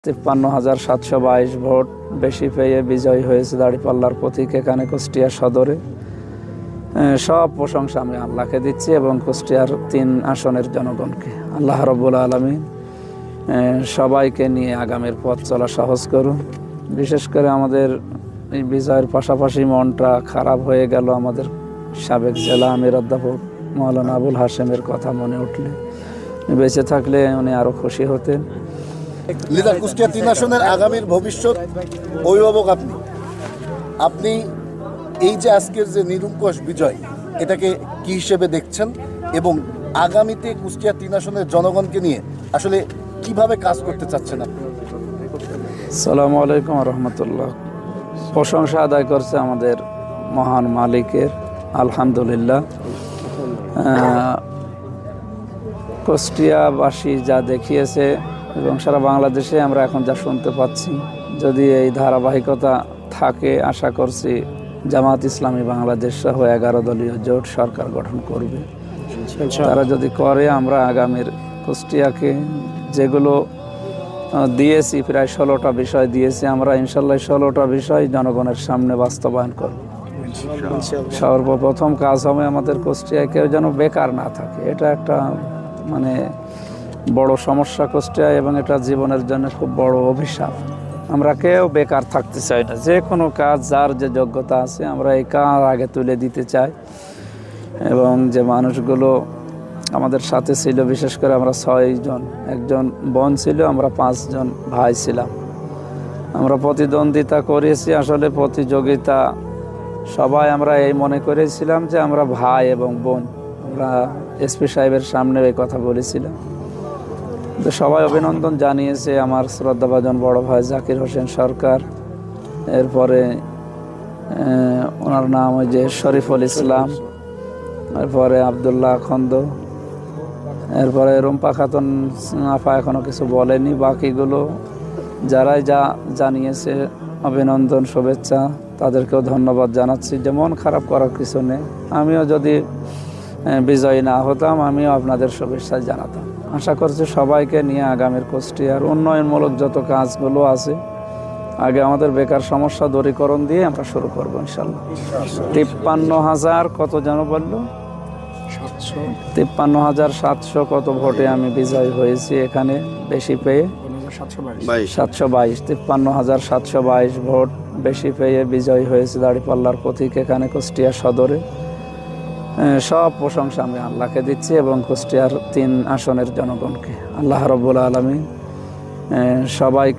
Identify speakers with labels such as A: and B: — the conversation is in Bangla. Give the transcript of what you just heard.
A: 53,722 ভোট বেশি পেয়ে বিজয়ী হয়েছে দাঁড়িপাল্লার প্রতীক এখানে কুষ্টিয়া সদরে। সব প্রশংসা আমি আল্লাহকে দিচ্ছি এবং কুষ্টিয়ার 3 আসনের জনগণকে। আল্লাহ রাব্বুল আলামিন সবাইকে নিয়ে আগামীর পথ চলা সহজ করুন। বিশেষ করে আমাদের এই বিজয়ের পাশাপাশি মনটা খারাপ হয়ে গেল আমাদের সাবেক জেলা আমির অধ্যাপক মাওলানা আবুল হাশেমের কথা মনে উঠলে। বেঁচে থাকলে উনি আরও খুশি হতেন।
B: লিডার কুষ্টিয়া 3 আসনের আগামীর ভবিষ্যৎ অভিভাবক আপনি এই যে আজকের যে নিরঙ্কুশ বিজয়, এটাকে কি হিসেবে দেখছেন এবং আগামীতে কুষ্টিয়া 3 আসনের জনগণকে নিয়ে আসলে কিভাবে কাজ করতে চাচ্ছেন আপনি?
A: আসসালামু আলাইকুম রহমতুল্লাহ। প্রশংসা আদায় করছে আমাদের মহান মালিকের, আলহামদুলিল্লাহ। কুষ্টিয়াবাসী যা দেখিয়েছে এবং সারা বাংলাদেশে আমরা এখন যা শুনতে পাচ্ছি, যদি এই ধারাবাহিকতা থাকে, আশা করছি জামাত ইসলামী বাংলাদেশ সহ 11 দলীয় জোট সরকার গঠন করবে। তারা যদি করে, আমরা আগামীর কুষ্টিয়াকে যেগুলো দিয়েছি, প্রায় 16টা বিষয় দিয়েছি, আমরা ইনশাল্লাহ 16টা বিষয় জনগণের সামনে বাস্তবায়ন করব। সর্বপ্রথম কাজ হবে আমাদের কুষ্টিয়ায় কেউ যেন বেকার না থাকে। এটা একটা বড় সমস্যা কুষ্টিয়ায় এবং এটা জীবনের জন্য খুব বড় অভিশাপ। আমরা কেউ বেকার থাকতে চাই না। যে কোনো কাজ, যার যে যোগ্যতা আছে, আমরা এই কাজ আগে তুলে দিতে চাই। এবং যে মানুষগুলো আমাদের সাথে ছিল, বিশেষ করে আমরা 6 জন, একজন বোন ছিল, আমরা 5 জন ভাই ছিলাম। আমরা প্রতিদ্বন্দ্বিতা করেছি, আসলে প্রতিযোগিতা সবাই আমরা এই মনে করেছিলাম যে আমরা ভাই এবং বোন। আমরা এসপি সাহেবের সামনে এই কথা বলেছিলাম। তো সবাই অভিনন্দন জানিয়েছে। আমার শ্রদ্ধাভাজন বড় ভাই জাকির হোসেন সরকার, এরপরে ওনার নাম ওই যে শরীফুল ইসলাম, এরপরে আবদুল্লাহ খন্দ, এরপরে রুম্পা খাতুন আফা এখনো কিছু বলেনি। বাকিগুলো যারাই যা জানিয়েছে অভিনন্দন, শুভেচ্ছা, তাদেরকেও ধন্যবাদ জানাচ্ছি। যে মন খারাপ করার কিছু নেই। আমিও যদি বিজয়ী না হতাম, আমিও আপনাদের শুভেচ্ছা জানাতাম। আশা করছি সবাইকে নিয়ে আগামীর কুষ্টিয়ার উন্নয়নমূলক যত কাজগুলো আছে, আগে আমাদের বেকার সমস্যা দূরীকরণ দিয়ে আমরা শুরু করবো ইনশাল্লাহ। 53,000 কত যেন বলল, 53,700 কত ভোটে আমি বিজয়ী হয়েছি এখানে বেশি পেয়ে, 722, 53,722 ভোট বেশি পেয়ে বিজয়ী হয়েছে দাঁড়িপাল্লার প্রতীক এখানে কুষ্টিয়া সদরে। সব প্রশংসা আমি আল্লাহকে দিচ্ছি এবং কুষ্টিয়ার 3 আসনের জনগণকে। আল্লাহ রাব্বুল আলামিন সবাই